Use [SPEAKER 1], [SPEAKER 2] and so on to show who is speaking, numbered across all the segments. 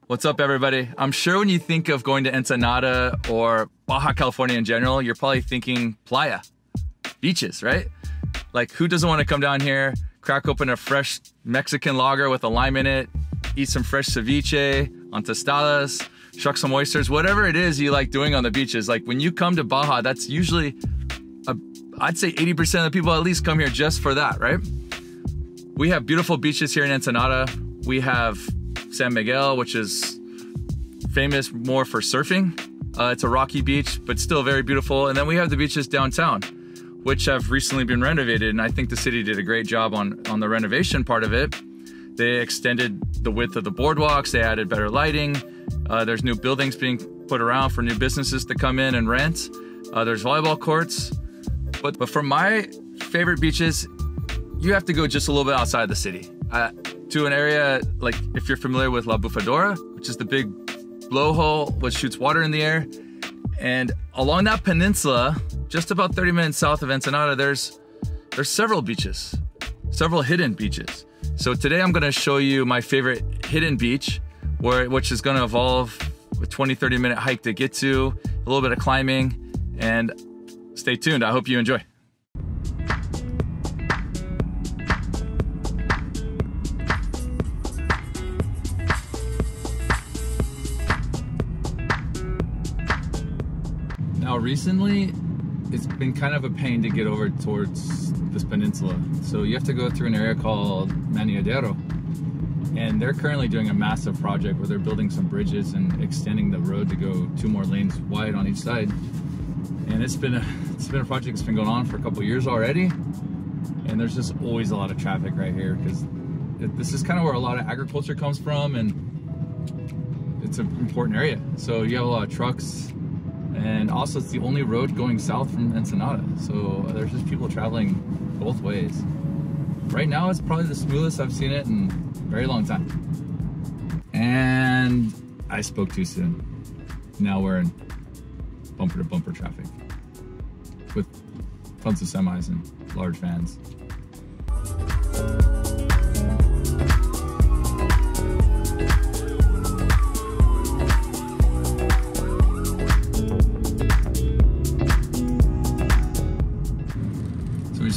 [SPEAKER 1] What's up, everybody? I'm sure when you think of going to Ensenada or Baja California in general, you're probably thinking playa, beaches, right? Like, who doesn't want to come down here, crack open a fresh Mexican lager with a lime in it, eat some fresh ceviche on tostadas, shuck some oysters, whatever it is you like doing on the beaches. Like, when you come to Baja, that's usually, I'd say 80% of the people at least come here just for that, right? We have beautiful beaches here in Ensenada. We have San Miguel, which is famous more for surfing. It's a rocky beach, but still very beautiful. And then we have the beaches downtown, which have recently been renovated. And I think the city did a great job on the renovation part of it. They extended the width of the boardwalks. They added better lighting. There's new buildings being put around for new businesses to come in and rent. There's volleyball courts. But for my favorite beaches, you have to go just a little bit outside the city. To an area, like if you're familiar with La Bufadora, which is the big blowhole which shoots water in the air. And along that peninsula, just about 30 minutes south of Ensenada, there's several beaches, several hidden beaches. So today I'm gonna show you my favorite hidden beach, which is gonna evolve a 20-30 minute hike to get to, a little bit of climbing, and stay tuned. I hope you enjoy. Now recently, it's been kind of a pain to get over towards this peninsula. So you have to go through an area called Maniadero. And they're currently doing a massive project where they're building some bridges and extending the road to go 2 more lanes wide on each side. And it's been a project that's been going on for a couple years already. And there's just always a lot of traffic right here because this is kind of where a lot of agriculture comes from, and it's an important area. So you have a lot of trucks. And also it's the only road going south from Ensenada. So there's just people traveling both ways. Right now it's probably the smoothest I've seen it in a very long time. And I spoke too soon. Now we're in bumper to bumper traffic with tons of semis and large vans.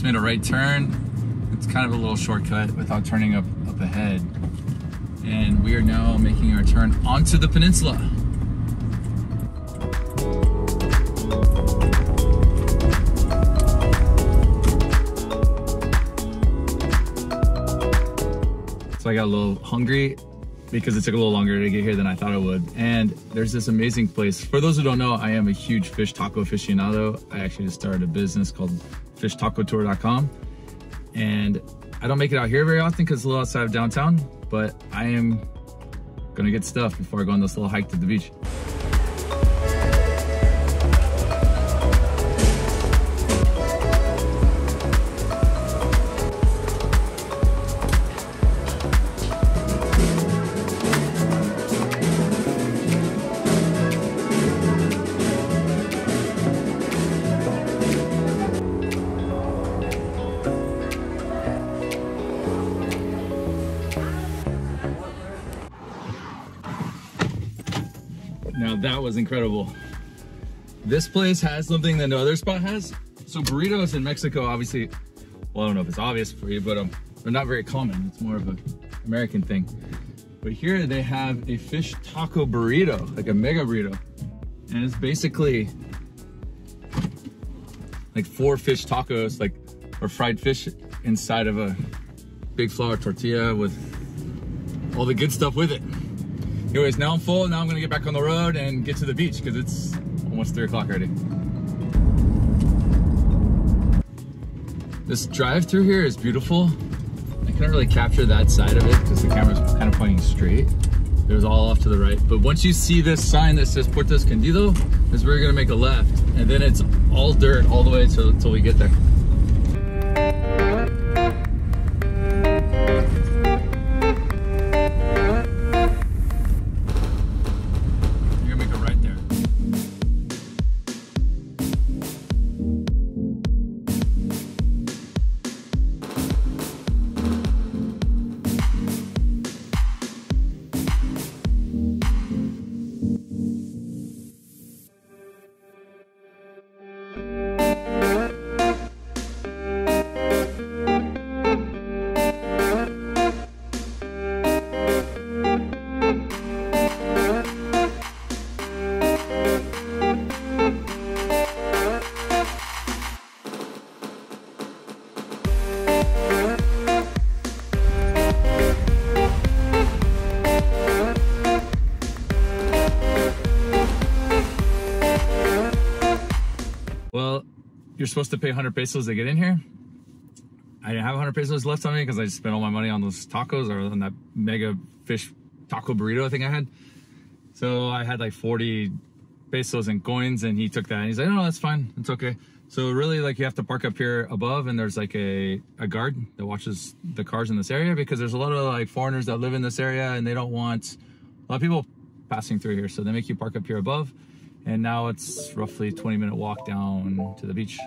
[SPEAKER 1] Made a right turn. It's kind of a little shortcut without turning up ahead. And we are now making our turn onto the peninsula. So I got a little hungry because it took a little longer to get here than I thought it would. And there's this amazing place. For those who don't know, I am a huge fish taco aficionado. I actually just started a business called fishtacotour.com, and I don't make it out here very often because it's a little outside of downtown, but I am gonna get stuff before I go on this little hike to the beach. Now that was incredible. This place has something that no other spot has. So burritos in Mexico, obviously, well, I don't know if it's obvious for you, but they're not very common. It's more of an American thing. But here they have a fish taco burrito, like a mega burrito. And it's basically like 4 fish tacos, or fried fish inside of a big flour tortilla with all the good stuff with it. Anyways, now I'm full. Now I'm gonna get back on the road and get to the beach because it's almost 3 o'clock already. This drive through here is beautiful. I couldn't really capture that side of it because the camera's kind of pointing straight. It was all off to the right. But once you see this sign that says Puerto Escondido, is where you're gonna make a left. And then it's all dirt all the way till we get there. you're supposed to pay 100 pesos to get in here. I didn't have 100 pesos left on me because I just spent all my money on those tacos or on that mega fish taco burrito I think I had. So I had like 40 pesos in coins, and he took that and he's like, no, that's fine, it's okay. So really, like, you have to park up here above, and there's like a guard that watches the cars in this area, because there's a lot of like foreigners that live in this area, and they don't want a lot of people passing through here, so they make you park up here above. And now it's roughly a 20-minute walk down to the beach.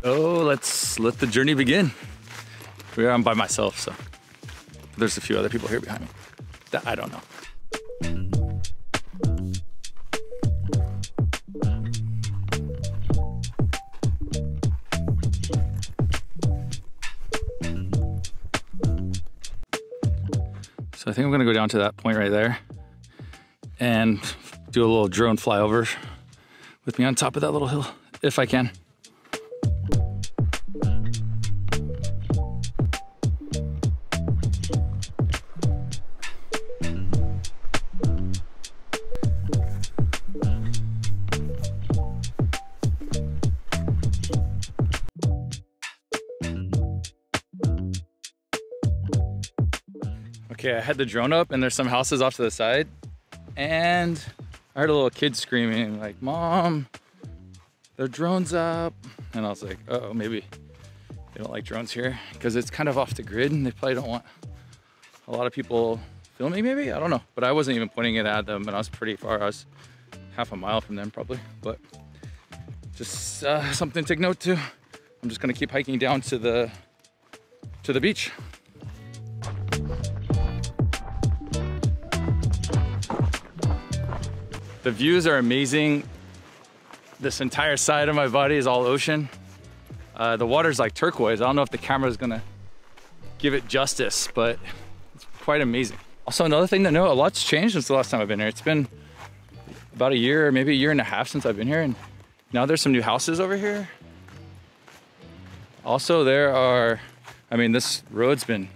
[SPEAKER 1] Oh, let's let the journey begin. I'm by myself, so there's a few other people here behind me that I don't know. So I think I'm gonna go down to that point right there and do a little drone flyover with me on top of that little hill, if I can. Okay, I had the drone up and there's some houses off to the side, and I heard a little kid screaming like, "Mom, the drone's up." And I was like, uh-oh, maybe they don't like drones here because it's kind of off the grid and they probably don't want a lot of people filming, maybe, I don't know. But I wasn't even pointing it at them, and I was pretty far. I was half a mile from them probably, but just something to take note to. I'm just gonna keep hiking down to the beach. The views are amazing. This entire side of my body is all ocean. The water's like turquoise. I don't know if the camera is gonna give it justice, but it's quite amazing. Also, another thing to note, a lot's changed since the last time I've been here. It's been about a year, or maybe a year and a half since I've been here, and now there's some new houses over here. Also, there are, I mean, this road's been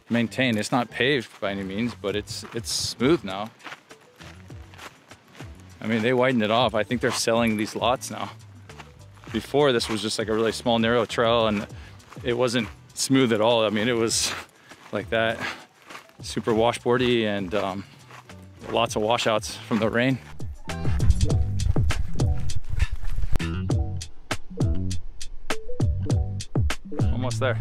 [SPEAKER 1] maintained. It's not paved by any means, but it's smooth now. I mean, they widened it off. I think they're selling these lots now. Before, this was just like a really small, narrow trail, and it wasn't smooth at all. I mean, it was like that, super washboardy, and lots of washouts from the rain. Almost there.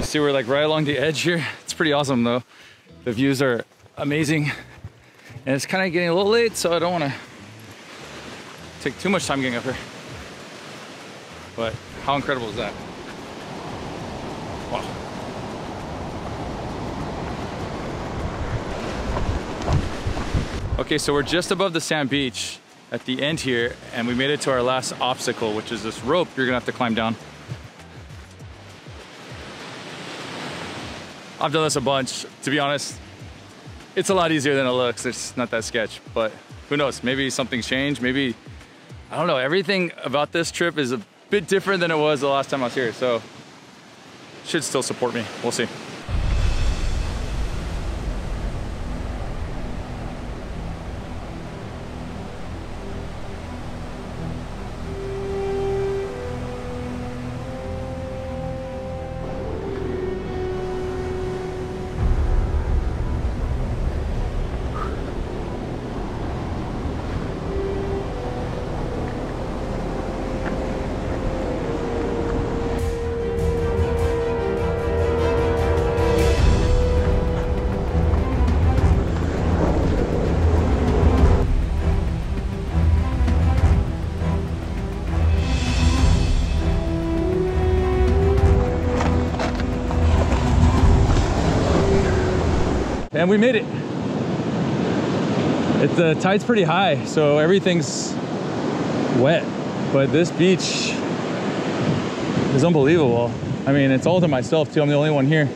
[SPEAKER 1] See, we're like right along the edge here. It's pretty awesome though. The views are amazing, and it's kind of getting a little late, so I don't want to take too much time getting up here. But how incredible is that? Wow. Okay, so we're just above the sand beach at the end here, and we made it to our last obstacle, which is this rope you're gonna have to climb down. I've done this a bunch. To be honest, it's a lot easier than it looks. It's not that sketch, but who knows? Maybe something's changed. Maybe, I don't know. Everything about this trip is a bit different than it was the last time I was here, so should still support me. We'll see. And we made it. The tide's pretty high, so everything's wet. But this beach is unbelievable. I mean, it's all to myself too. I'm the only one here.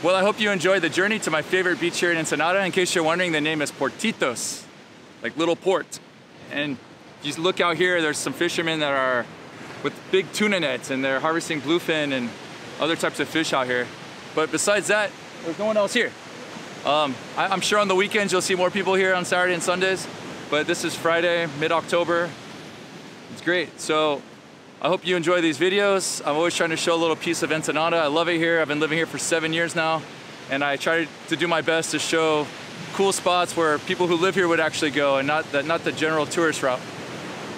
[SPEAKER 1] Well, I hope you enjoyed the journey to my favorite beach here in Ensenada. In case you're wondering, the name is Portitos, like little port. And you look out here, there's some fishermen that are with big tuna nets and they're harvesting bluefin and other types of fish out here. But besides that, there's no one else here. I'm sure on the weekends you'll see more people here on Saturday and Sundays, but this is Friday, mid-October. It's great. So I hope you enjoy these videos. I'm always trying to show a little piece of Ensenada. I love it here. I've been living here for 7 years now, and I try to do my best to show cool spots where people who live here would actually go and not the general tourist route.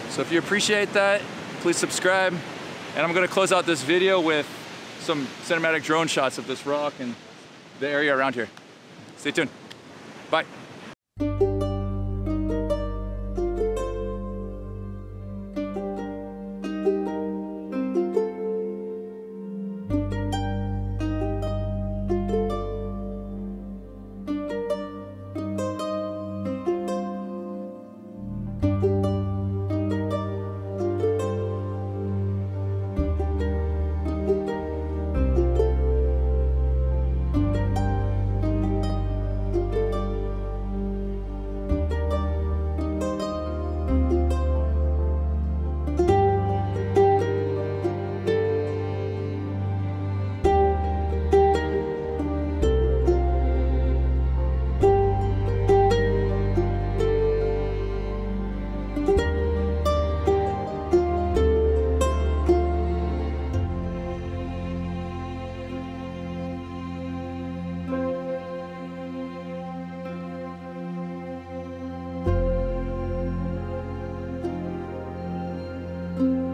[SPEAKER 1] So if you appreciate that, please subscribe. And I'm gonna close out this video with some cinematic drone shots of this rock and the area around here. Stay tuned. Bye. you.